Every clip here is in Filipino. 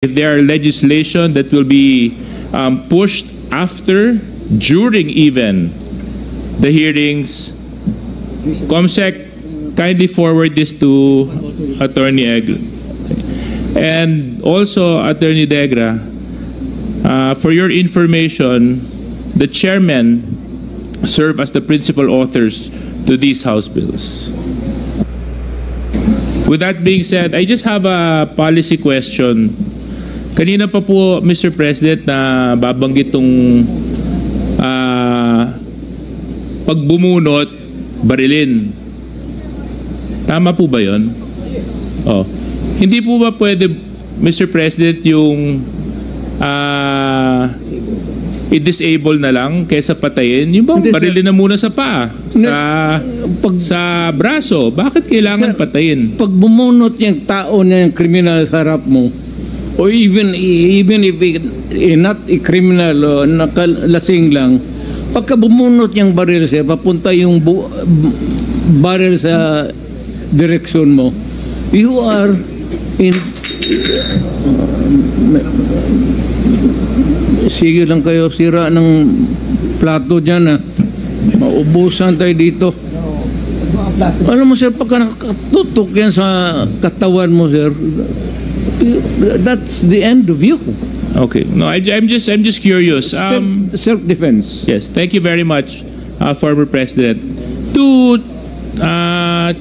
If there are legislation that will be pushed after, during even the hearings, COMSEC, kindly forward this to Attorney Eglon. And also, Attorney Degra, for your information, the chairmen serve as the principal authors to these House bills. With that being said, I just have a policy question. Kanina pa po, Mr. President, na babanggit tong pag bumunot, barilin. Tama po ba yun? Oh. Hindi po ba pwede, Mr. President, yung i-disable na lang kaysa patayin? Yung bang barilin na muna sa paa, sa braso? Bakit kailangan patayin? Pag bumunot yung tao na yung kriminal sa harap mo, or even if not a criminal o nakalasing lang, pagka bumunot yung baril siya, papunta yung baril sa direksyon mo, you are in sige lang kayo, sira ng plato dyan, maubusan tayo dito. Alam mo sir, pagka nakatutok yan sa katawan mo sir, that's the end of you. Okay. No, I'm just curious. Self-defense. Yes. Thank you very much, former President. To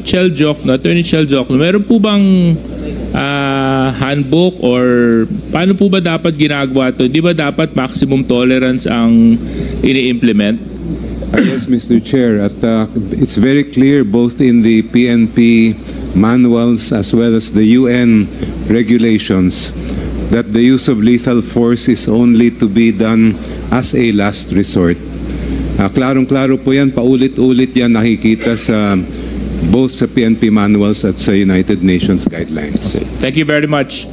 Chel Jokno, Attorney Chel Jokno, meron po bang handbook or paano po ba dapat ginagawa ito? Di ba dapat maximum tolerance ang ini-implement? Yes, Mr. Chair. It's very clear both in the PNP manuals as well as the UN regulations that the use of lethal force is only to be done as a last resort. Klarong-klaro po yan, paulit-ulit yan nakikita sa both sa PNP manuals at sa United Nations guidelines. Okay. Thank you very much.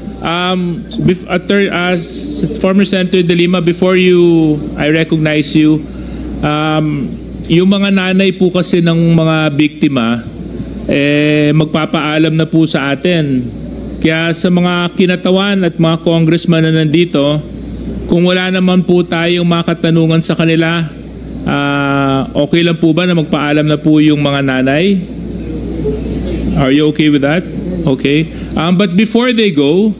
Former Senator De Lima, before I recognize you, yung mga nanay po kasi ng mga biktima, magpapaalam na po sa atin. Kaya sa mga kinatawan at mga congressman na nandito, kung wala naman po tayong mga katanungan sa kanila, okay lang po ba na magpaalam na po yung mga nanay? Are you okay with that? Okay. But before they go,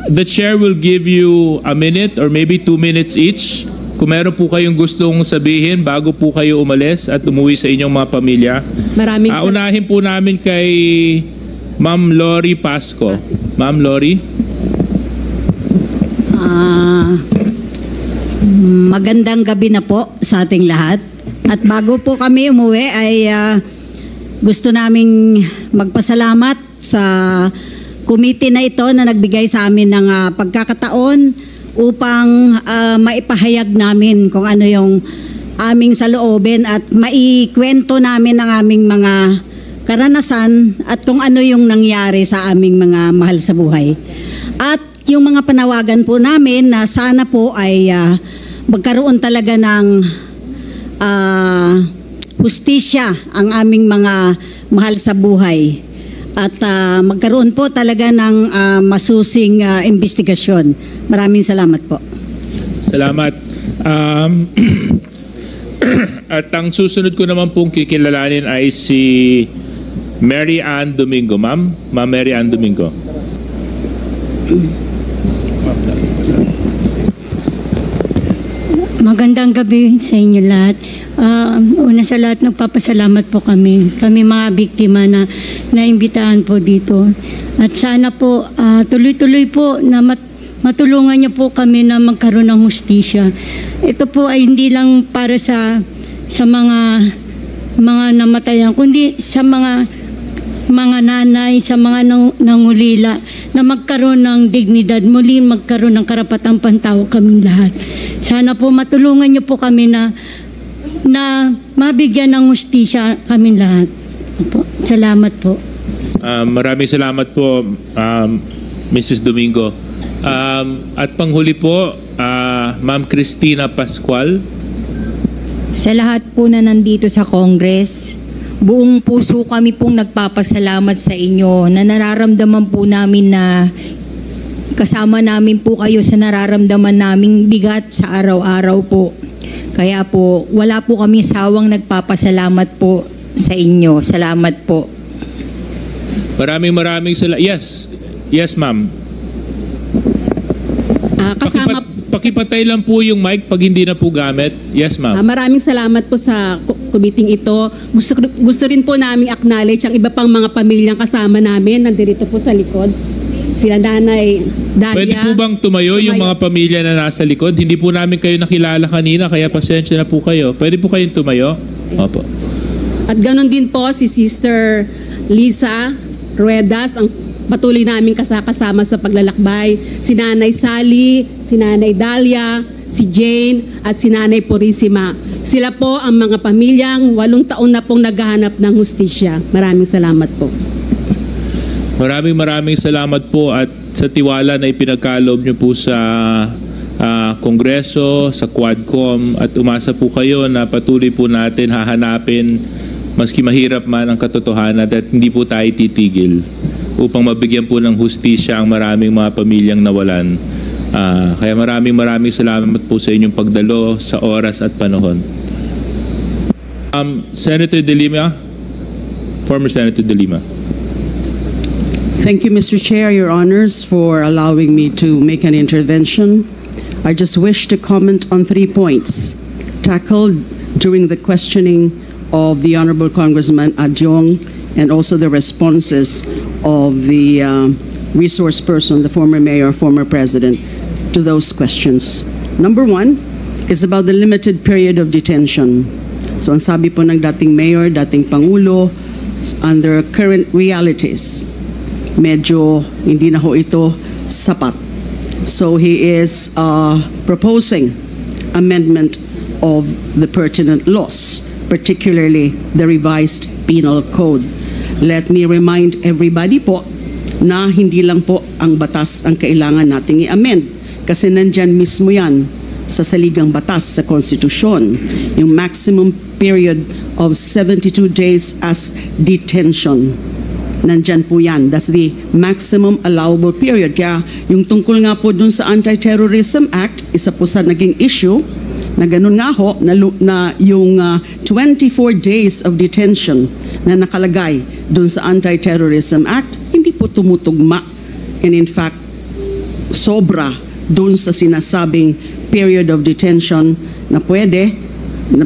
the chair will give you a minute or maybe 2 minutes each. Kung meron po kayong gustong sabihin bago po kayo umalis at umuwi sa inyong mga pamilya. Maraming unahin po namin kay Ma'am Lori Pasco. Ma'am Lori. Magandang gabi na po sa ating lahat. At bago po kami umuwi ay gusto naming magpasalamat sa committee na ito na nagbigay sa amin ng pagkakataon upang maipahayag namin kung ano yung aming saloobin at maikwento namin ang aming mga karanasan at kung ano yung nangyari sa aming mga mahal sa buhay. At yung mga panawagan po namin na sana po ay magkaroon talaga ng hustisya ang aming mga mahal sa buhay. At magkaroon po talaga ng masusing investigasyon. Maraming salamat po. Salamat. At ang susunod ko naman pong kikilalanin ay si Mary Ann Domingo. Ma'am Mary Ann Domingo. Magandang gabi sa inyo lahat. Una sa lahat, nagpapasalamat po kami mga biktima na naimbitahan po dito. At sana po, tuloy-tuloy po na matulungan niyo po kami na magkaroon ng hustisya. Ito po ay hindi lang para sa mga namatayan, kundi sa mga nanay, sa mga nangulila na magkaroon ng dignidad, muli magkaroon ng karapatang pantao kaming lahat. Sana po matulungan niyo po kami na mabigyan ng hustisya kaming lahat. Salamat po. Maraming salamat po, Mrs. Domingo. At panghuli po, Ma'am Cristina Pascual. Sa lahat po na nandito sa Congress, buong puso kami pong nagpapasalamat sa inyo na nararamdaman po namin na kasama namin po kayo sa nararamdaman naming bigat sa araw-araw po. Kaya po, wala po kami sawang nagpapasalamat po sa inyo. Salamat po. Maraming salamat. Yes, ma'am. Kasama Pakipatay lang po yung mic pag hindi na po gamit. Yes, ma'am. maraming salamat po sa committee ito. Gusto rin po namin acknowledge ang iba pang mga pamilyang kasama namin nandito po sa likod. Sila Nanay Dalia. Pwede po bang tumayo yung mga pamilya na nasa likod? Hindi po namin kayo nakilala kanina, kaya pasensya na po kayo. Pwede po kayong tumayo? Opo. At ganoon din po si Sister Lisa Ruedas, ang patuloy namin kasama sa paglalakbay. Si Nanay Sally, si Nanay Dalia, si Jane, at si Nanay Purisima. Sila po ang mga pamilyang 8 taon na pong naghahanap ng hustisya. Maraming salamat po. Maraming salamat po at sa tiwala na ipinagkaloob niyo po sa Kongreso, sa Quadcom, at umasa po kayo na patuloy po natin hahanapin, maski mahirap man ang katotohanan, at hindi po tayo titigil upang mabigyan po ng hustisya ang maraming mga pamilyang nawalan. Kaya maraming salamat po sa inyong pagdalo sa oras at panahon. Senator De Lima, former Senator De Lima. Thank you, Mr. Chair, Your Honors, for allowing me to make an intervention. I just wish to comment on 3 points tackled during the questioning of the Honorable Congressman Adjong and also the responses of the resource person, the former mayor, former president, to those questions. Number 1 is about the limited period of detention. So ang sabi po ng dating mayor, dating pangulo, under current realities, medyo hindi na ho ito sapat. So he is proposing amendment of the pertinent laws, particularly the revised penal code. Let me remind everybody po na hindi lang po ang batas ang kailangan nating i-amend, kasi nandyan mismo yan sa saligang batas sa konstitusyon, yung maximum period of 72 days as detention. Nandyan po yan. That's the maximum allowable period. Kaya yung tungkol nga po dun sa Anti-Terrorism Act, isa po sa naging issue na ganun nga ho, na yung 24 days of detention na nakalagay dun sa Anti-Terrorism Act, hindi po tumutugma. And in fact, sobra dun sa sinasabing period of detention na pwede,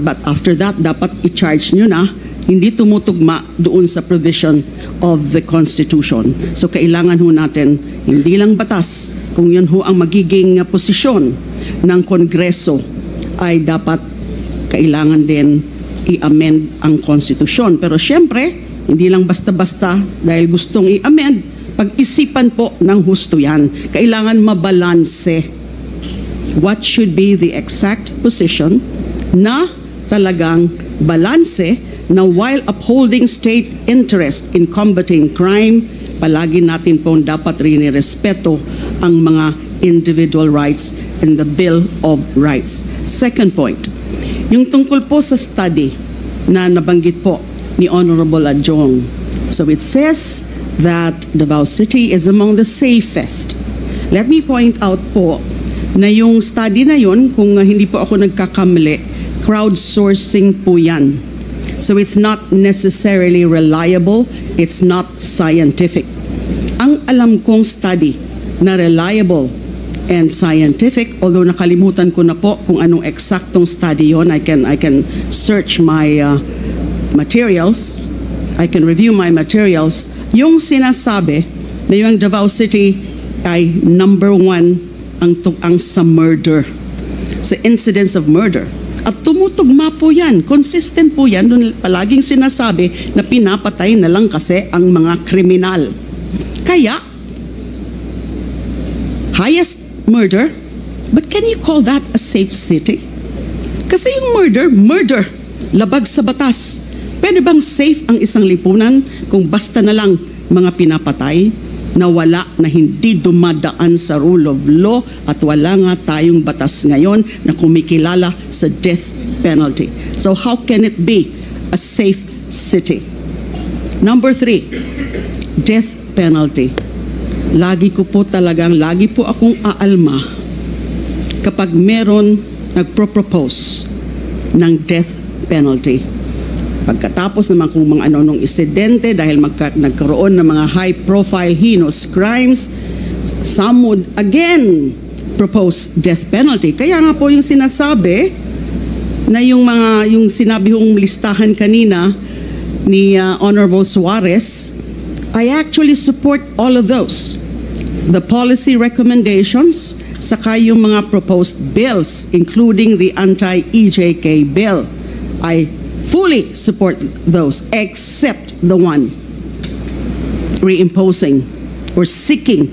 but after that, dapat i-charge nyo na, hindi tumutugma doon sa provision of the Constitution. So kailangan ho natin, hindi lang batas, kung yun ho ang magiging posisyon ng Kongreso, ay dapat kailangan din i-amend ang Constitution. Pero syempre, hindi lang basta-basta dahil gustong i-amend, pag-isipan po ng husto yan. Kailangan mabalanse. What should be the exact position na talagang balanse, na while upholding state interest in combating crime, palagi natin pong dapat rin irespeto ang mga individual rights in the Bill of Rights. Second point, yung tungkol po sa study na nabanggit po ni Honorable Adjong. So it says that Davao City is among the safest. Let me point out po na yung study na yun, kung hindi po ako nagkakamali, crowdsourcing po yan. So it's not necessarily reliable, it's not scientific. Ang alam kong study na reliable and scientific, although nakalimutan ko na po kung anong eksaktong study yon, I can search my materials, I can review my materials. Yung sinasabi na yung Davao City ay number 1 ang sa murder, sa incidence of murder. At tumutugma po yan, consistent po yan, doon palaging sinasabi na pinapatay na lang kasi ang mga kriminal. Kaya, highest murder, but can you call that a safe city? Kasi yung murder, labag sa batas. Pwede bang safe ang isang lipunan kung basta na lang mga pinapatay na wala, na hindi dumadaan sa rule of law, at wala nga tayong batas ngayon na kumikilala sa death penalty. So how can it be a safe city? Number 3, death penalty. lagi po akong aalma kapag meron nagpro-propose ng death penalty. Pagkatapos naman kung mga anong insidente dahil nagkaroon ng mga high-profile heinous crimes, some would again propose death penalty. Kaya nga po yung sinasabi na yung sinabi hong listahan kanina ni Honorable Suarez, I actually support all of those. The policy recommendations, saka yung mga proposed bills, including the anti-EJK bill. I fully support those, except the one reimposing or seeking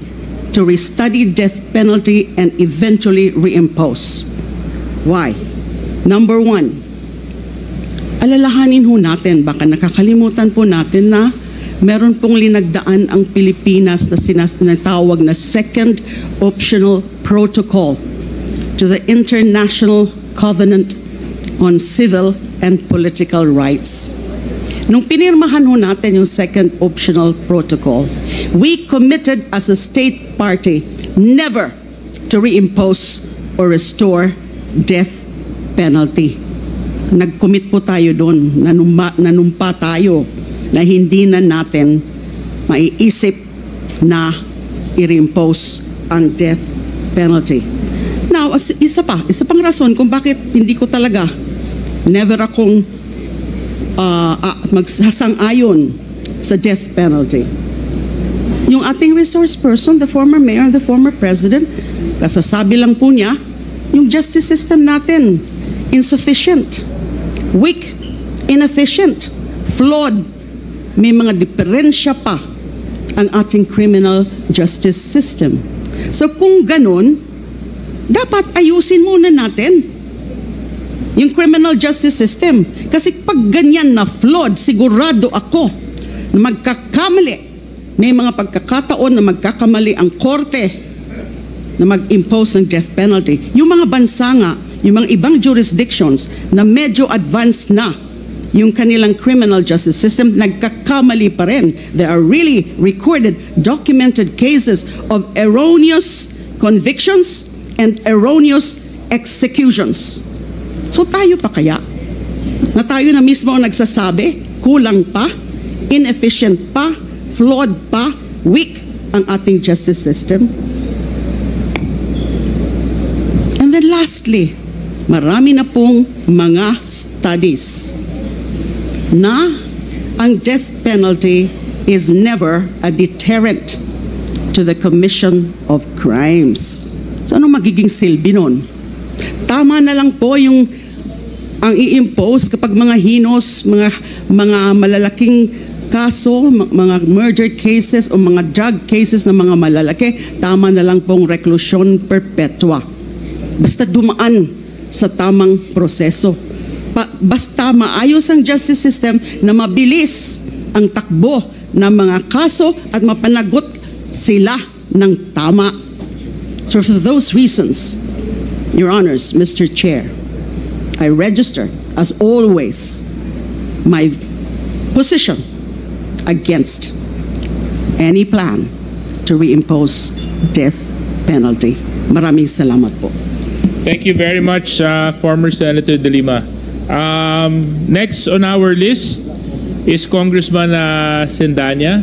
to restudy death penalty and eventually reimpose. Why? Number one, alalahanin ho natin, baka nakakalimutan po natin na meron pong linagdaan ang Pilipinas na sinatawag na Second Optional Protocol to the International Covenant on Civil and Political Rights. Nung pinirmahan ho natin yung Second Optional Protocol, we committed as a state party never to reimpose or restore death penalty. Nag-commit po tayo doon, nanumpa tayo na hindi na natin maiisip na i-reimpose ang death penalty. Now, isa pang rason kung bakit hindi ko talaga, never akong magsasang-ayon sa death penalty. Yung ating resource person, the former mayor and the former president, kasasabi lang po niya, yung justice system natin, insufficient, weak, inefficient, flawed, may mga diferensya pa ang ating criminal justice system. So kung ganun, dapat ayusin muna natin yung criminal justice system. Kasi pag ganyan na flawed, sigurado ako na magkakamali. May mga pagkakataon na magkakamali ang korte na mag-impose ng death penalty. Yung mga bansa nga, yung mga ibang jurisdictions na medyo advanced na yung kanilang criminal justice system, nagkakamali pa rin. There are really recorded, documented cases of erroneous convictions and erroneous executions. So tayo pa kaya? Na tayo na mismo ang nagsasabi, kulang pa, inefficient pa, flawed pa, weak ang ating justice system? And then lastly, marami na pong mga studies na ang death penalty is never a deterrent to the commission of crimes. So ano magiging silbi nun? Tama na lang po yung ang i-impose kapag mga heinous, mga malalaking kaso, mga murder cases o mga drug cases na mga malalaki, tama na lang pong reclusion perpetua. Basta dumaan sa tamang proseso. Basta maayos ang justice system na mabilis ang takbo ng mga kaso at mapanagot sila ng tama. So for those reasons, Your Honors, Mr. Chair, I register, as always, my position against any plan to reimpose death penalty. Maraming salamat po. Thank you very much, former Senator De Lima. Next on our list is Congressman Sendanya.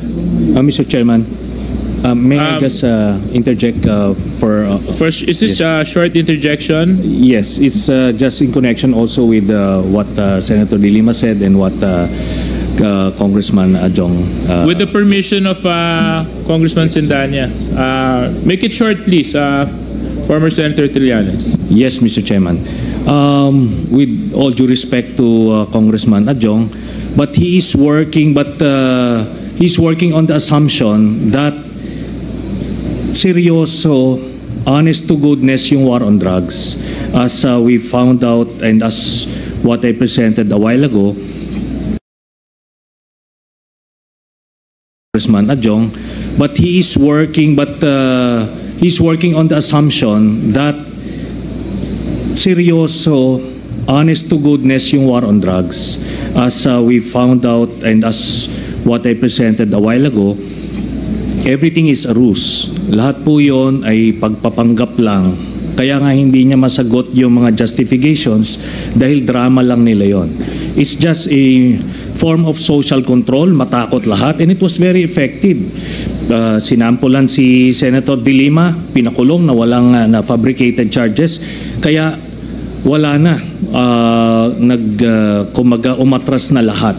Mr. Chairman, may I just interject for... First, is this a short interjection? Yes, it's just in connection also with what Senator De Lima said and what Congressman Adjong... with the permission of Congressman Sendanya. Make it short, please, former Senator Trillanes. Yes, Mr. Chairman. With all due respect to Congressman Adjong, but he's working on the assumption that seryoso, honest to goodness yung war on drugs. As we found out and as what I presented a while ago, Congressman Adjong, but he's working on the assumption that seryoso, honest to goodness yung war on drugs. As we found out and as what I presented a while ago, everything is a ruse. Lahat po yon ay pagpapanggap lang. Kaya nga hindi niya masagot yung mga justifications dahil drama lang nila yon. It's just a form of social control, matakot lahat, and it was very effective. Sinampulan si Senator De Lima, pinakulong na walang na fabricated charges, kaya wala na, kumaga umatras na lahat.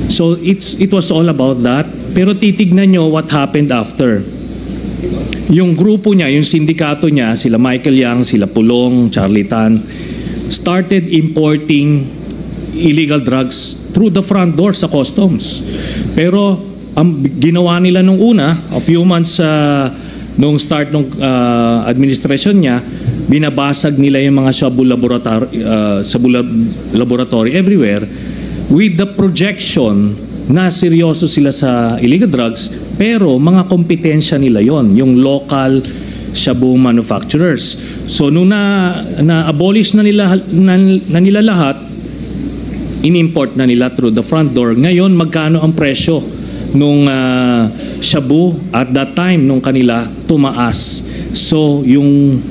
So it was all about that. Pero titignan nyo what happened after. Yung grupo niya, yung sindikato niya, sila Michael Yang, sila Pulong, Charlie Tan, started importing illegal drugs through the front door sa customs. Pero ang ginawa nila nung una, a few months nung start nung administration niya, binabasag nila yung mga shabu laboratory everywhere with the projection na seryoso sila sa illegal drugs, pero mga kompetensya nila yon, yung local shabu manufacturers. So nung na-abolish na nila lahat, in-import na nila through the front door. Ngayon, magkano ang presyo nung shabu at that time nung kanila tumaas? So yung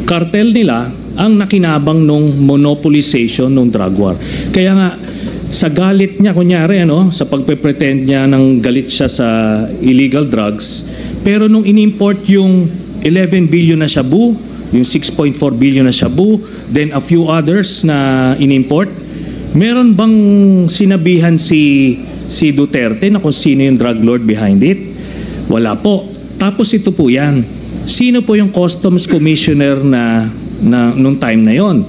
cartel nila ang nakinabang nung monopolization ng drug war. Kaya nga, sa galit niya, kunyari, sa pagpe-pretend niya ng galit siya sa illegal drugs, pero nung in-import yung 11 billion na shabu, yung 6.4 billion na shabu, then a few others na in-import, meron bang sinabihan si Duterte na kung sino yung drug lord behind it? Wala po. Tapos ito po yan. Sino po yung Customs Commissioner na nung time na yon?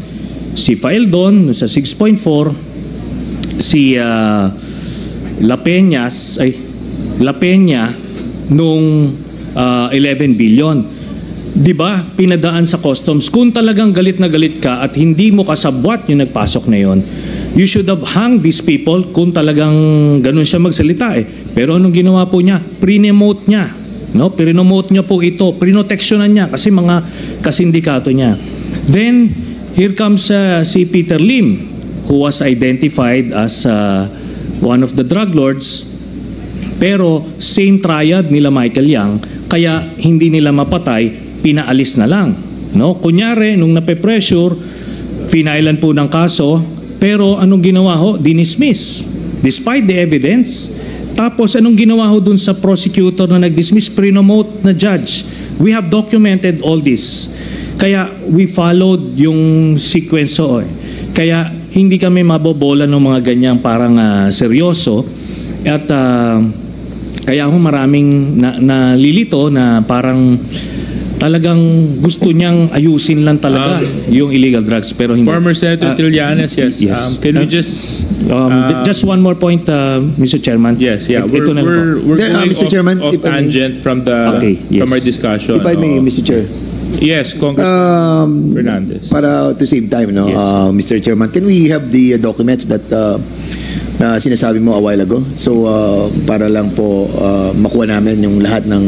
Si Faeldon sa 6.4, si La Peña nung 11 billion. 'Di ba? Pinadaan sa customs. Kung talagang galit na galit ka at hindi mo kasabwat yung nagpasok na yon, you should have hung these people kung talagang ganun siya magsalita eh. Pero anong ginawa po niya? Pre-promote niya. No? Pre-promote niya po ito. Pre-protectionan niya kasi mga kasindikato niya. Then, here comes si Peter Lim, who was identified as one of the drug lords, pero same triad nila Michael Yang, kaya hindi nila mapatay, pinaalis na lang. No? Kunyari, nung nape-pressure, finailan po ng kaso, pero anong ginawa ho? Dinismiss. Despite the evidence. Tapos anong ginawa ho dun sa prosecutor na nag-dismiss? Pre-promote na judge. We have documented all this. Kaya we followed yung sequence ho. Kaya hindi kami mabobola ng mga ganyang parang seryoso at kaya ako maraming nalilito na parang talagang gusto niyang ayusin lang talaga yung illegal drugs pero hindi. Former Senator Trillanes, yes. Can we just just one more point, Mr. Chairman? Yes, yeah. We're going Mr. Chairman, off tangent from our discussion. If I may, Mr. Chair. Yes, Congressman Fernandez. Para to save time, no, Yes. Mr. Chairman, can we have the documents that na sinasabi mo a while ago? So, para lang po makuha namin yung lahat ng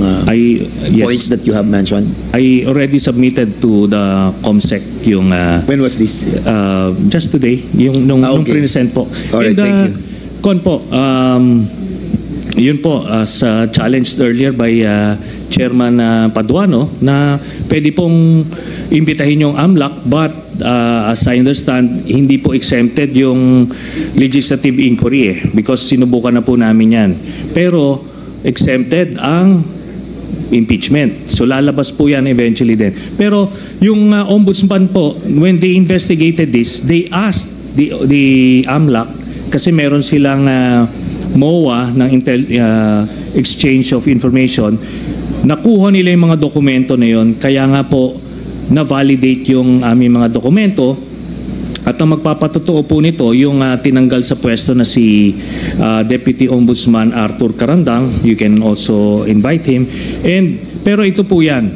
points that you have mentioned. I already submitted to the COMSEC yung... When was this? Just today, yung nung present po. Alright, thank you. Kon po, yun po, as challenged earlier by Chairman Paduano, na pwede pong imbitahin yung AMLAC, but as I understand, hindi po exempted yung legislative inquiry because sinubukan na po namin yan. Pero exempted ang impeachment. So lalabas po yan eventually din. Pero yung ombudsman po, when they investigated this, they asked the AMLAC, kasi meron silang MOA ng exchange of information, nakuha nila yung mga dokumento na yon, kaya nga po na-validate yung aming mga dokumento. At ang magpapatotoo po nito, yung tinanggal sa pwesto na si Deputy Ombudsman Arthur Carandang. You can also invite him. Pero ito po yan.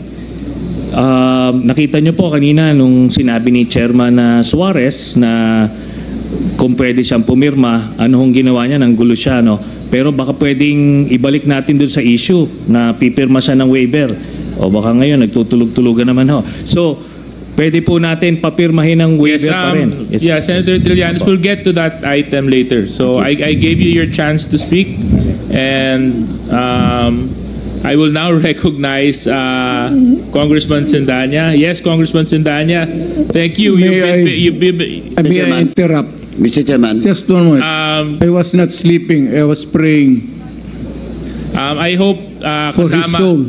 Nakita nyo po kanina nung sinabi ni Chairman Suarez na kung pwede siyang pumirma, ano hong ginawa niya, nang gulo siya, no? Pero baka pwedeng ibalik natin dun sa issue na pipirma siya ng waiver. O baka ngayon nagtutulog-tulugan naman ho. So, pwede po natin papirmahin ng waiver pa rin. Yes, Senator Trillanes, we'll get to that item later. So I gave you your chance to speak, and I will now recognize Congressman Sendanya. Yes, Congressman Sendanya. Thank you. May I interrupt? Mr. Chairman. Just 1 moment. I was not sleeping. I was praying I hope for his soul.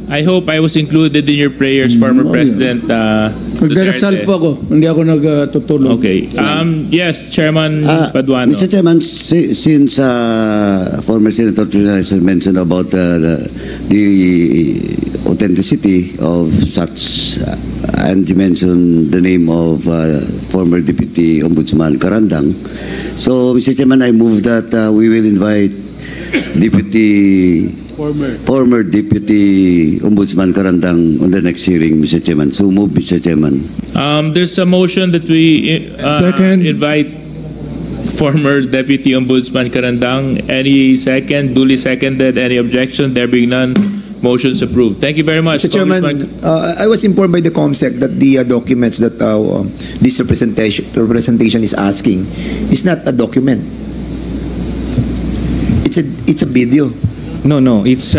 I hope I was included in your prayers, former President Nagdarasal po ako. Hindi ako nagtutulog. Okay. Yes, Chairman Paduano. Mr. Chairman, since former Senator Trinidad has mentioned about the authenticity of such, and you mentioned the name of former Deputy Ombudsman Carandang. So, Mr. Chairman, I move that we will invite former Deputy Ombudsman Carandang on the next hearing, Mr. Chairman. So move, Mr. Chairman. There's a motion that we invite former Deputy Ombudsman Carandang. Any second? Duly seconded. Any objection? There being none, motion's approved. Thank you very much. Mr. Chairman, I was informed by the COMSEC that the documents that this representation is asking is not a document. It's a video. No. This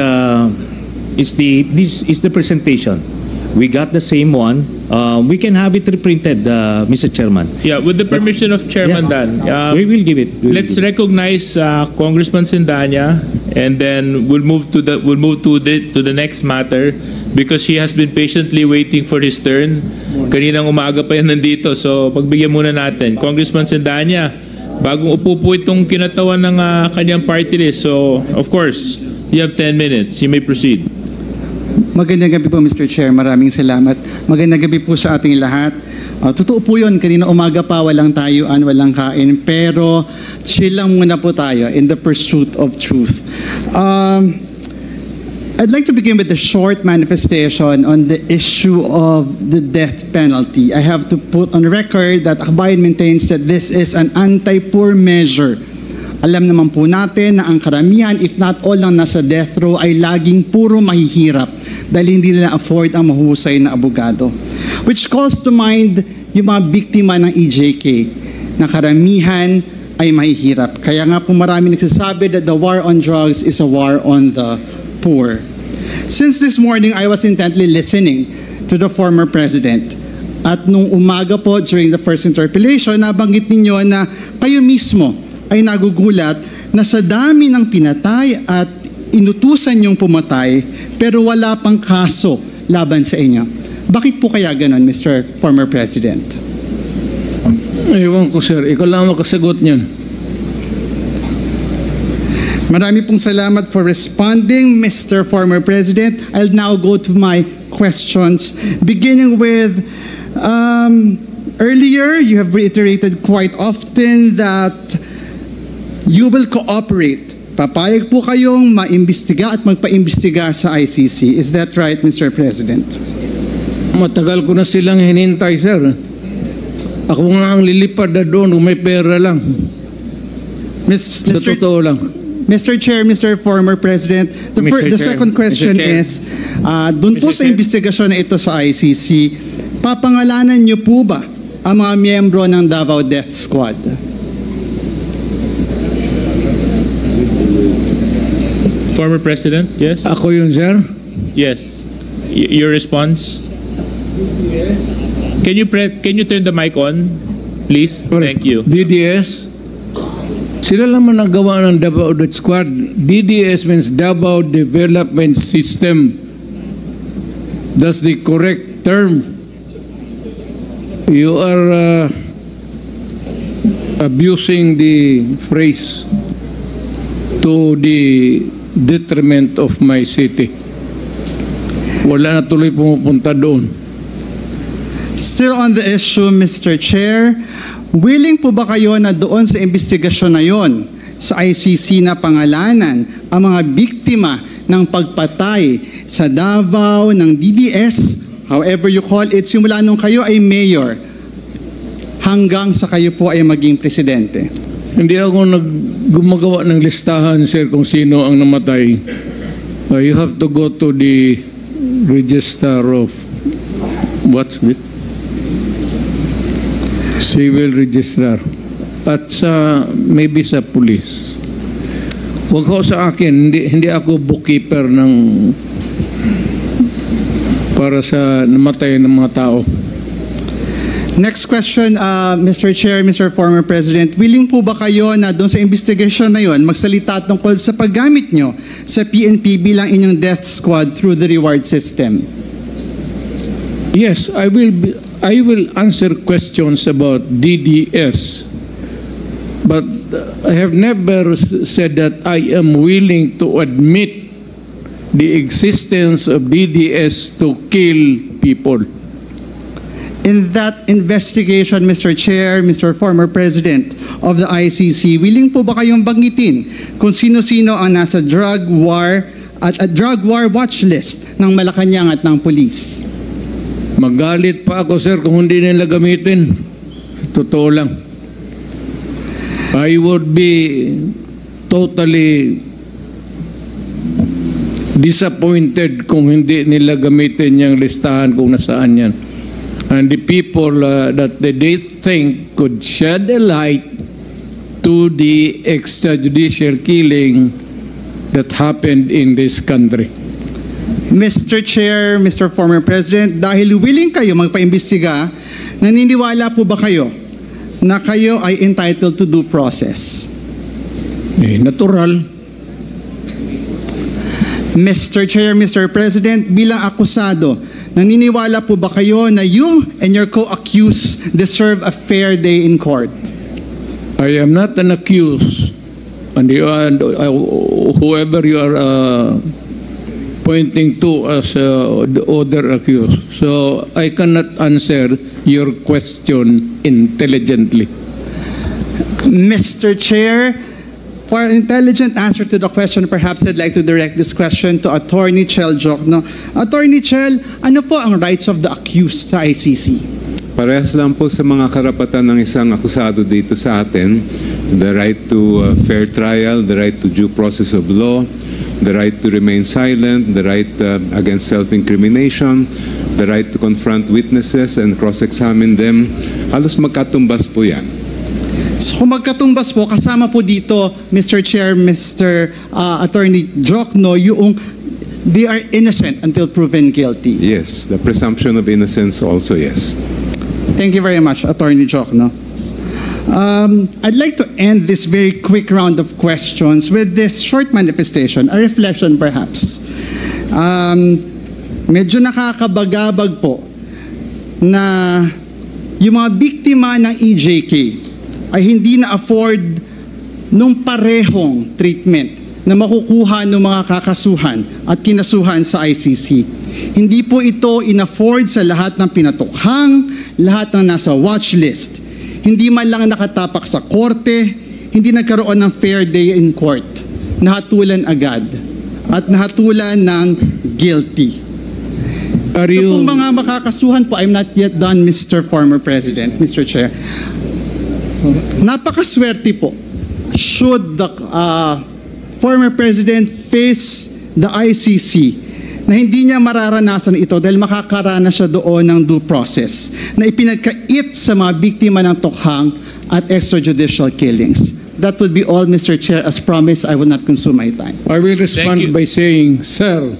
is the presentation. We got the same one. We can have it reprinted, Mr. Chairman. Yeah, with the permission of Chairman Dan. We will give it. Let's recognize Congressman Sendanya, and then we'll move to the next matter because he has been patiently waiting for his turn. Kaninang umaga pa yan nandito, so pagbigyan muna natin. Congressman Sendanya, bagong upo po itong kinatawan ng kanyang party list. So, of course, you have 10 minutes. You may proceed. Magandang gabi po, Mr. Chair. Maraming salamat. Magandang gabi po sa ating lahat. Totoo po yun, kanina umaga pa, walang tayuan, walang kain. Pero chill lang muna po tayo in the pursuit of truth. I'd like to begin with a short manifestation on the issue of the death penalty. I have to put on record that Akbayan maintains that this is an anti-poor measure. Alam naman po natin na ang karamihan, if not all, ng nasa death row ay laging puro mahihirap dahil hindi nila afford ang mahusay na abogado. Which calls to mind yung mga biktima ng EJK na karamihan ay mahihirap. Kaya nga po marami nagsasabi that the war on drugs is a war on the poor. Since this morning, I was intently listening to the former president. At nung umaga po, during the first interpellation, nabanggit ninyo na kayo mismo ay nagugulat na sa dami ng pinatay at inutusan yung pumatay, pero wala pang kaso laban sa inyo. Bakit po kaya ganon, Mr. Former President? Ewan ko, sir. Ikaw lang makasagot niyan. Marami pong salamat for responding, Mr. Former President. I'll now go to my questions, beginning with earlier you have reiterated quite often that you will cooperate. Papayag po kayong maimbestiga at magpaimbestiga sa ICC. Is that right, Mr. President? Matagal ko na silang hinintay, sir. Ako nga ang lilipad na doon kung may pera lang. Totoo lang. Mr. Chair, Mr. Former President, the second question is, doon po sa investigasyon na ito sa ICC, papangalanan niyo po ba ang mga miyembro ng Davao Death Squad? Former President, yes? Ako yun, sir? Yes. Your response? Yes. Can you turn the mic on, please? Thank you. DDS? Sila lang man nagawa ng Davao Death Squad. DDS means Davao Development System. That's the correct term. You are abusing the phrase to the detriment of my city. Wala na tuloy pumupunta doon. Still on the issue, Mr. Chair, willing po ba kayo na doon sa investigasyon na yon sa ICC na pangalanan ang mga biktima ng pagpatay sa Davao ng DDS, however you call it, simula nung kayo ay mayor hanggang sa kayo po ay maging presidente? Hindi ako gumagawa ng listahan, sir, kung sino ang namatay. You have to go to the register of what's it? Civil registrar at maybe sa police. Huwag ho sa akin, hindi ako bookkeeper ng para sa namatay ng mga tao. Next question, Mr. Chair, Mr. Former President, willing po ba kayo na doon sa investigation na yon magsalita tungkol sa paggamit nyo sa PNP bilang inyong death squad through the reward system? Yes, I will answer questions about DDS, but I have never said that I am willing to admit the existence of DDS to kill people. In that investigation, Mr. Chair, Mr. Former President of the ICC, willing po ba kayong banggitin kung sino-sino ang nasa drug war at a drug war watch list ng Malacanang at ng police? Magalit pa ako, sir, kung hindi nila gamitin. Totoo lang. I would be totally disappointed kung hindi nila gamitin yung listahan kung nasaan yan. And the people that they think could shed a light to the extrajudicial killing that happened in this country. Mr. Chair, Mr. Former President, dahil willing kayo magpaimbestiga, naniniwala po ba kayo na kayo ay entitled to due process? Natural. Mr. Chair, Mr. President, bilang akusado, naniniwala po ba kayo na you and your co-accused deserve a fair day in court? I am not an accused, and whoever you are pointing to as the other accused. So I cannot answer your question intelligently. Mr. Chair, for an intelligent answer to the question, perhaps I'd like to direct this question to Attorney Chel Jokno. Attorney Chel, ano po ang rights of the accused sa ICC? Parehas lang po sa mga karapatan ng isang akusado dito sa atin. The right to fair trial, the right to due process of law, the right to remain silent, the right against self-incrimination, the right to confront witnesses and cross-examine them. Halos magkatumbas po yan. So kung magkatumbas po, kasama po dito, Mr. Chair, Mr. Attorney Jokno, yung they are innocent until proven guilty. Yes, the presumption of innocence also, yes. Thank you very much, Attorney Jokno. I'd like to end this very quick round of questions with this short manifestation, a reflection perhaps. Medyo nakakabagabag po na yung mga biktima ng EJK ay hindi na-afford nung parehong treatment na makukuha ng mga kakasuhan at kinasuhan sa ICC. Hindi po ito in-afford sa lahat ng pinatukhang, lahat ng nasa watch list. Hindi man lang nakatapak sa korte, hindi nagkaroon ng fair day in court. Nahatulan agad at nahatulan ng guilty. Ito pong mga makakasuhan po, I'm not yet done, Mr. Former President, Mr. Chair. Napakaswerte po. Should the former president face the ICC na hindi niya mararanasan ito dahil makakaranas siya doon ng due process na ipinagkait sa mga biktima ng tukhang at extrajudicial killings. That would be all, Mr. Chair. As promised, I will not consume my time. I will respond by saying, sir,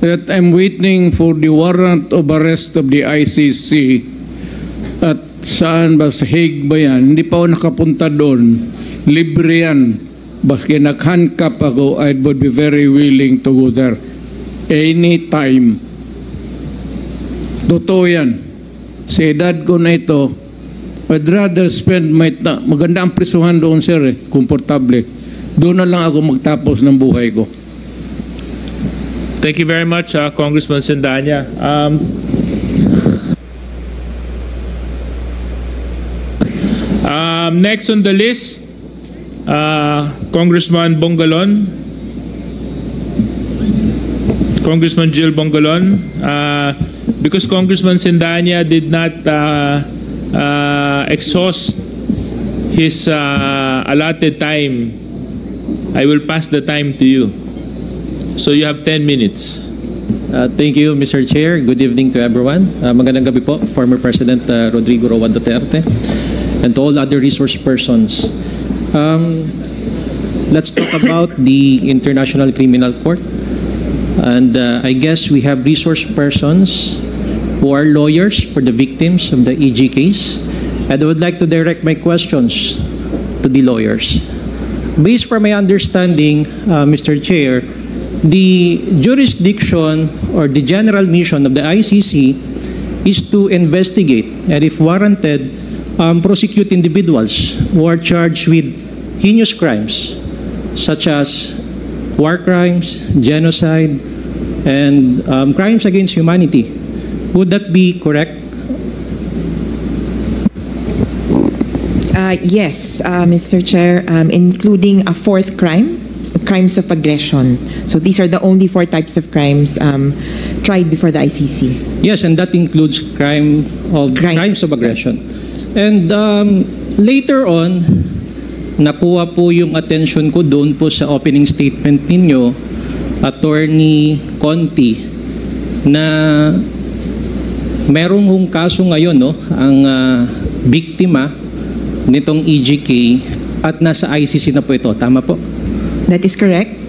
that I'm waiting for the warrant of arrest of the ICC at saan ba, sa Hague ba yan? Hindi pa ako nakapunta doon. Libre yan. Baski nag-handcuff ako, I would be very willing to go there. Anytime. Totoo yan. Sa edad ko na ito, I'd rather spend my time. Maganda ang prisuhan doon, sir, eh. Komportable. Doon na lang ako magtapos ng buhay ko. Thank you very much, Congressman Sendanya. Next on the list, Congressman Bongalon. Congressman Jill Bongalon. Because Congressman Sendanya did not exhaust his allotted time, I will pass the time to you. So you have 10 minutes. Thank you, Mr. Chair. Good evening to everyone. Magandang gabi po, former President Rodrigo Roa Duterte, and to all other resource persons. let's talk about the International Criminal Court. And I guess we have resource persons who are lawyers for the victims of the EG case. And I would like to direct my questions to the lawyers. Based from my understanding, Mr. Chair, the jurisdiction or the general mission of the ICC is to investigate and, if warranted, prosecute individuals who are charged with heinous crimes such as war crimes, genocide, and crimes against humanity. Would that be correct? Yes, Mr. Chair, including a fourth crime, crimes of aggression. So these are the only 4 types of crimes tried before the ICC. Yes, and that includes crimes of aggression. And later on, nakuha po yung attention ko doon po sa opening statement ninyo, Attorney Conti, na merong hong kaso ngayon, no, ang biktima nitong EGK at nasa ICC na po ito. Tama po? That is correct.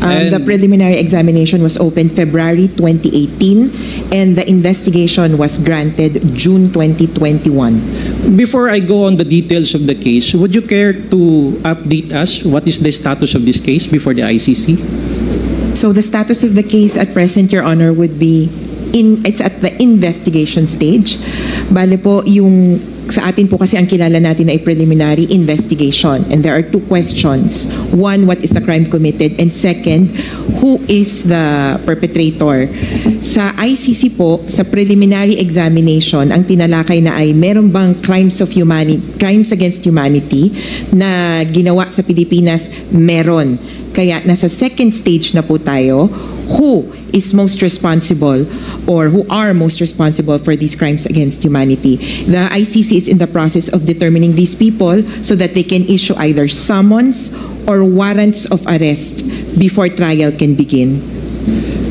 The preliminary examination was opened February 2018 and the investigation was granted June 2021. Before I go on the details of the case, would you care to update us what is the status of this case before the ICC? So the status of the case at present, Your Honor, would be it's at the investigation stage. Bale po, yung sa atin po kasi ang kilala natin ay preliminary investigation. And there are 2 questions. One, what is the crime committed? And second, who is the perpetrator? Sa ICC po, sa preliminary examination, ang tinalakay na ay meron bang crimes against humanity na ginawa sa Pilipinas? Meron. Kaya nasa second stage na po tayo, who is most responsible or who are most responsible for these crimes against humanity. The ICC is in the process of determining these people so that they can issue either summons or warrants of arrest before trial can begin.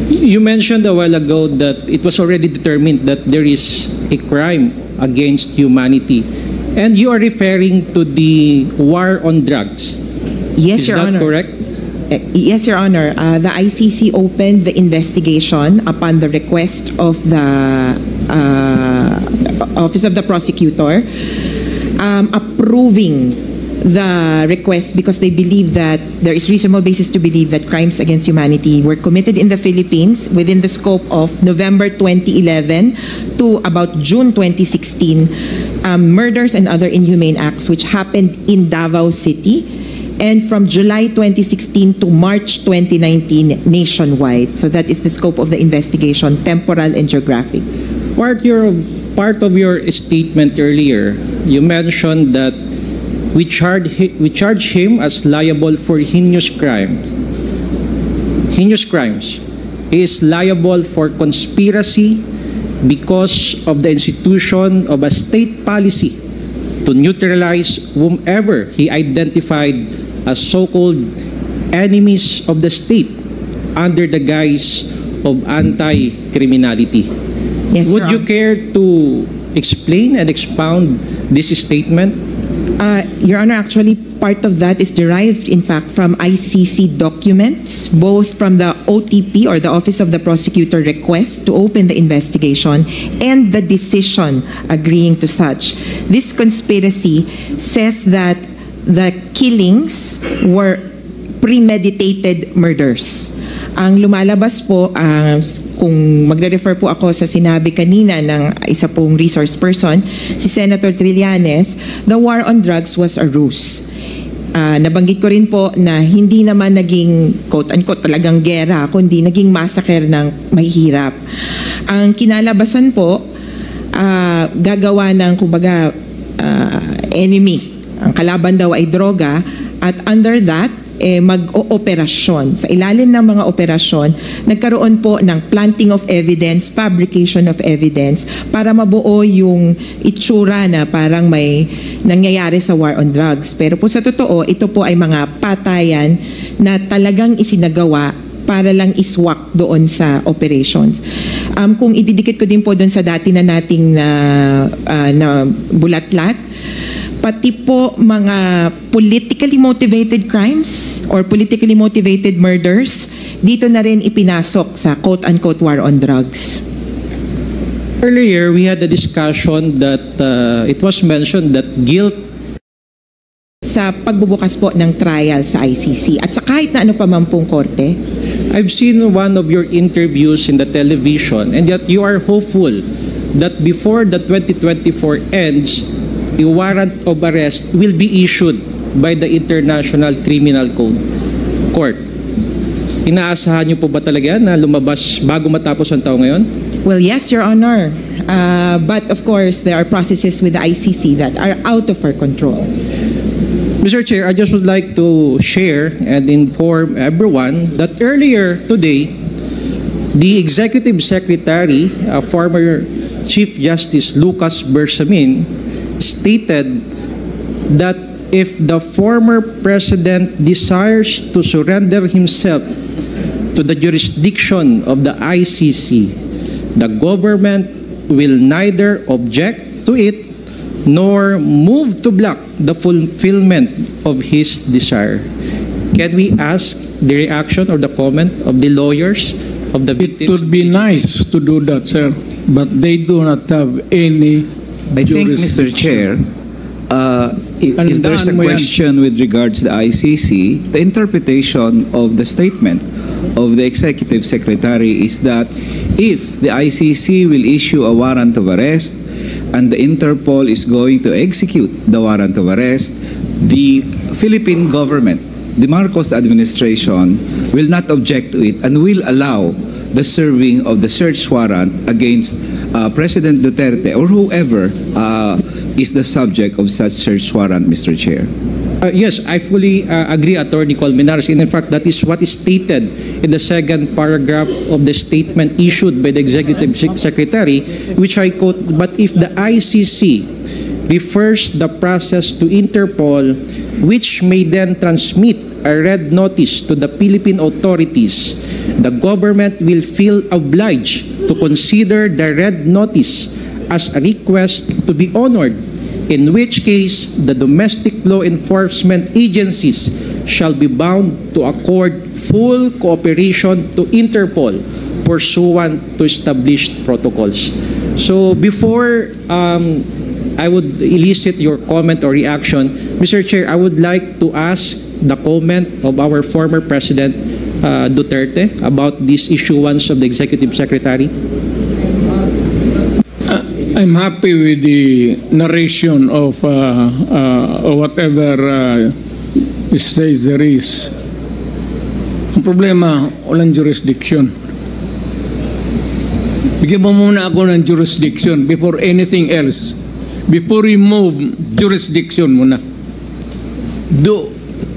You mentioned a while ago that it was already determined that there is a crime against humanity. And you are referring to the war on drugs. Yes, Your Honor. Is that correct? Yes, Your Honor. The ICC opened the investigation upon the request of the Office of the Prosecutor, approving the request because they believe that there is reasonable basis to believe that crimes against humanity were committed in the Philippines within the scope of November 2011 to about June 2016, murders and other inhumane acts which happened in Davao City, and from July 2016 to March 2019 nationwide. So that is the scope of the investigation, temporal and geographic. Part of your statement earlier, you mentioned that we charge him as liable for heinous crimes. Heinous crimes. He is liable for conspiracy because of the institution of a state policy to neutralize whomever he identified as so-called enemies of the state under the guise of anti-criminality. Yes, Would you care to explain and expound this statement? Your Honor, actually part of that is derived in fact from ICC documents, both from the OTP or the Office of the Prosecutor request to open the investigation and the decision agreeing to such. This conspiracy says that the killings were premeditated murders. Ang lumalabas po, kung magre-refer po ako sa sinabi kanina ng isa pong resource person, si Senator Trillanes, the war on drugs was a ruse. Nabanggit ko rin po na hindi naman naging quote-unquote talagang gera, kundi naging massacre ng mahihirap. Ang kinalabasan po, gagawa ng kumbaga enemy. Ang kalaban daw ay droga at under that, mag-ooperasyon. Sa ilalim ng mga operasyon, nagkaroon po ng planting of evidence, fabrication of evidence para mabuo yung itsura na parang may nangyayari sa war on drugs. Pero po sa totoo, ito po ay mga patayan na talagang isinagawa para lang iswak doon sa operations. Kung ididikit ko din po doon sa dati na nating na bulatlat, pati po mga politically motivated crimes or politically motivated murders, dito na rin ipinasok sa quote-unquote war on drugs. Earlier, we had a discussion that it was mentioned that guilt sa pagbubukas po ng trial sa ICC at sa kahit na ano pa man pong korte. I've seen one of your interviews in the television, and yet you are hopeful that before the 2024 ends, a warrant of arrest will be issued by the International Criminal Court. Inaasahan niyo po ba talaga na lumabas bago matapos ang taon ngayon? Well, yes, Your Honor. But of course, there are processes with the ICC that are out of our control. Mr. Chair, I just would like to share and inform everyone that earlier today, the Executive Secretary, former Chief Justice Lucas Bersamin, stated that if the former president desires to surrender himself to the jurisdiction of the ICC, the government will neither object to it nor move to block the fulfillment of his desire. Can we ask the reaction or the comment of the lawyers of the victims? It would be nice to do that, sir, but they do not have any I think, Mr. Chair, if there's a question with regards to the ICC, the interpretation of the statement of the Executive Secretary is that if the ICC will issue a warrant of arrest and the Interpol is going to execute the warrant of arrest, the Philippine government, the Marcos administration, will not object to it and will allow the serving of the search warrant against President Duterte or whoever is the subject of such search warrant, Mr. Chair. Yes, I fully agree, Attorney Colmenares. And in fact, that is what is stated in the second paragraph of the statement issued by the Executive Secretary, which I quote, "But if the ICC refers the process to Interpol, which may then transmit a red notice to the Philippine authorities, the government will feel obliged to consider the red notice as a request to be honored, in which case the domestic law enforcement agencies shall be bound to accord full cooperation to Interpol pursuant to established protocols." So before I would elicit your comment or reaction, Mr. Chair, I would like to ask the comment of our former President Duterte about this issuance of the Executive Secretary. I'm happy with the narration of whatever says there is. Ang problema, walang jurisdiction. Bigyan mo muna ako ng jurisdiction before anything else. Before you move, jurisdiction muna.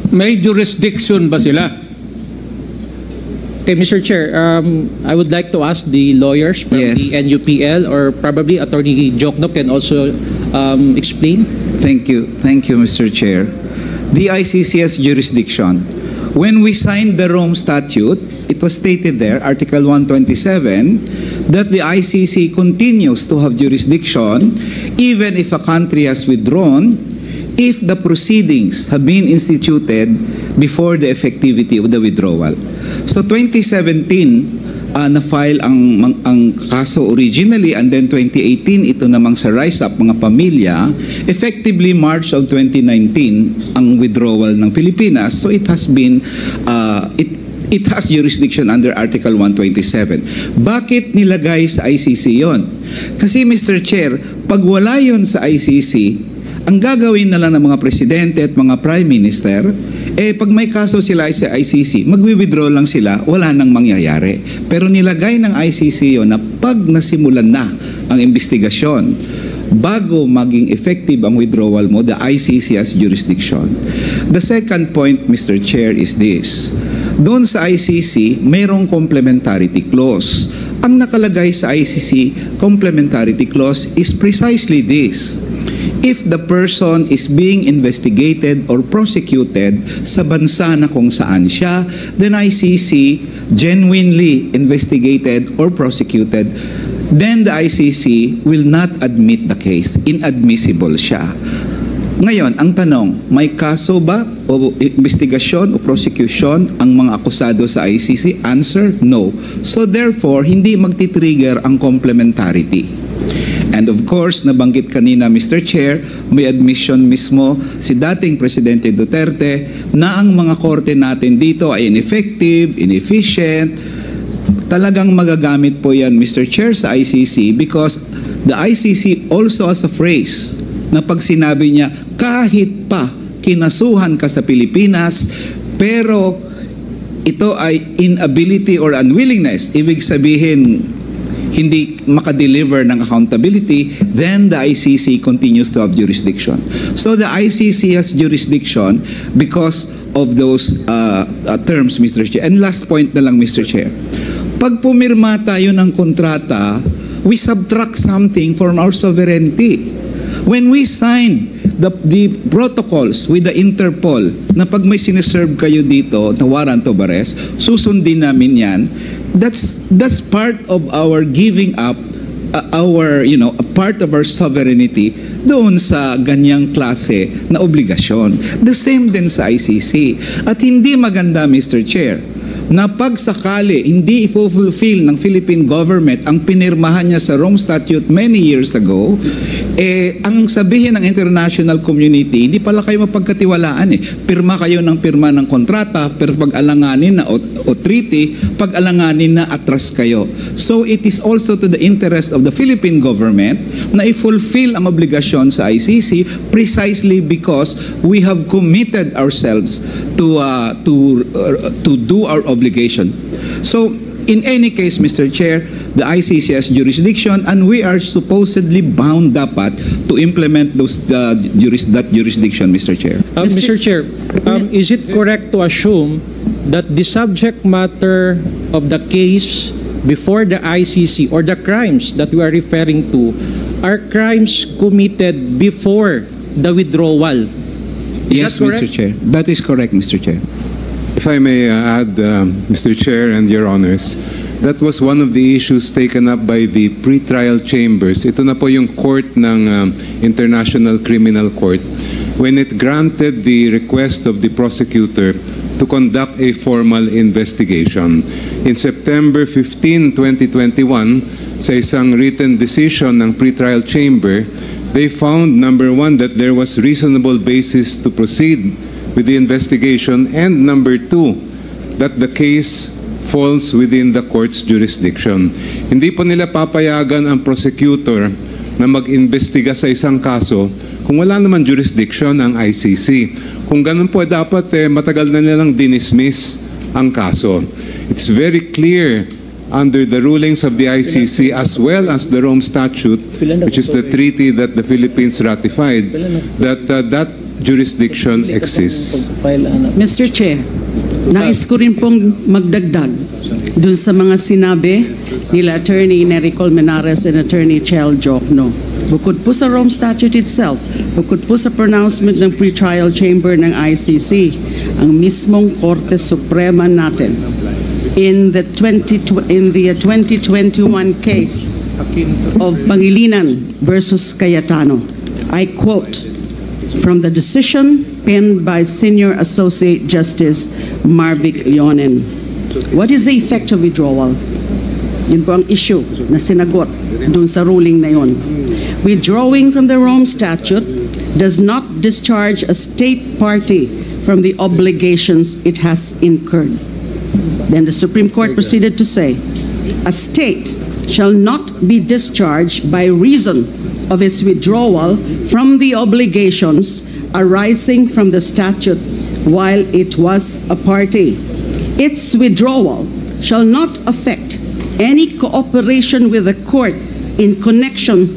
May jurisdiction ba sila? Okay, Mr. Chair, I would like to ask the lawyers from the NUPL, or probably Attorney Jokno can also explain. Thank you, Mr. Chair. The ICC has jurisdiction. When we signed the Rome Statute, it was stated there, Article 127, that the ICC continues to have jurisdiction even if a country has withdrawn, if the proceedings have been instituted before the effectivity of the withdrawal. So 2017, na-file ang kaso originally, and then 2018, ito namang sa Rise Up Mga Pamilya, effectively March of 2019, ang withdrawal ng Pilipinas. So it has been, it has jurisdiction under Article 127. Bakit nilagay sa ICC yon? Kasi Mr. Chair, pag wala yon sa ICC, ang gagawin na lang ng mga presidente at mga prime minister, pag may kaso sila sa ICC, magwi-withdraw lang sila, wala nang mangyayari. Pero nilagay ng ICC yon na pag nasimulan na ang investigasyon, bago maging effective ang withdrawal mo, the ICC has jurisdiction. The second point, Mr. Chair, is this. Doon sa ICC, mayroong complementarity clause. Ang nakalagay sa ICC complementarity clause is precisely this. If the person is being investigated or prosecuted sa bansa na kung saan siya, then ICC genuinely investigated or prosecuted, then the ICC will not admit the case. Inadmissible siya. Ngayon, ang tanong, may kaso ba o investigasyon o prosecution ang mga akusado sa ICC? Answer, no. So therefore, hindi magti-trigger ang complementarity. And of course, nabanggit kanina, Mr. Chair, may admission mismo si dating Presidente Duterte na ang mga korte natin dito ay ineffective, inefficient. Talagang magagamit po yan, Mr. Chair, sa ICC because the ICC also has a phrase na pag sinabi niya, kahit pa kinasuhan ka sa Pilipinas, pero ito ay inability or unwillingness, ibig sabihin, hindi makadeliver ng accountability, then the ICC continues to have jurisdiction. So the ICC has jurisdiction because of those terms, Mr. Chair. And last point na lang, Mr. Chair. Pag pumirma tayo ng kontrata, we subtract something from our sovereignty. When we signed the protocols with the Interpol na pag may sineserve kayo dito na warrant of arrest, susundin namin yan. That's part of our giving up a part of our sovereignty doon sa ganyang klase na obligasyon. The same din sa ICC. At hindi maganda, Mr. Chair, na pag sakali hindi i-fulfill ng Philippine government ang pinirmahan niya sa Rome Statute many years ago, ang sabihin ng international community, hindi pala kayo mapagkatiwalaan Pirma kayo ng pirma ng kontrata, pero pag-alanganin na o treaty, pag-alanganin na atras kayo. So it is also to the interest of the Philippine government na i-fulfill ang obligasyon sa ICC precisely because we have committed ourselves to do our obligation. So, in any case, Mr. Chair, the ICC has jurisdiction and we are supposedly bound dapat to implement that jurisdiction, Mr. Chair. Mr. Chair, is it correct to assume that the subject matter of the case before the ICC or the crimes that we are referring to are crimes committed before the withdrawal? Yes, Mr. Chair. That is correct, Mr. Chair. If I may add, Mr. Chair and Your Honors, that was one of the issues taken up by the pretrial chambers. Ito na po yung court ng International Criminal Court when it granted the request of the prosecutor to conduct a formal investigation. In September 15, 2021, sa isang written decision ng pretrial chamber, they found, number one, that there was reasonable basis to proceed with the investigation, and number two, that the case falls within the court's jurisdiction. Hindi po nila papayagan ang prosecutor na mag-imbestiga sa isang kaso kung wala naman jurisdiction ang ICC. Kung ganun po, dapat matagal na nilang dinismiss ang kaso. It's very clear under the rulings of the ICC as well as the Rome Statute, which is the treaty that the Philippines ratified, that that jurisdiction exists. Mr. Chair, nais ko rin pong magdagdag dun sa mga sinabi nila Attorney Nery Colmenares and Attorney Chel Jokno. Bukod po sa Rome Statute itself, bukod po sa pronouncement ng pretrial chamber ng ICC, ang mismong Korte Suprema natin in the 2021 case of Pangilinan versus Cayetano, I quote from the decision penned by Senior Associate Justice Marvic Leonen. What is the effect of withdrawal? Yun po ang issue na sinagot dun sa ruling na yun. Withdrawing from the Rome Statute does not discharge a state party from the obligations it has incurred. Then the Supreme Court proceeded to say, a state shall not be discharged by reason of its withdrawal from the obligations arising from the statute while it was a party. Its withdrawal shall not affect any cooperation with the court in connection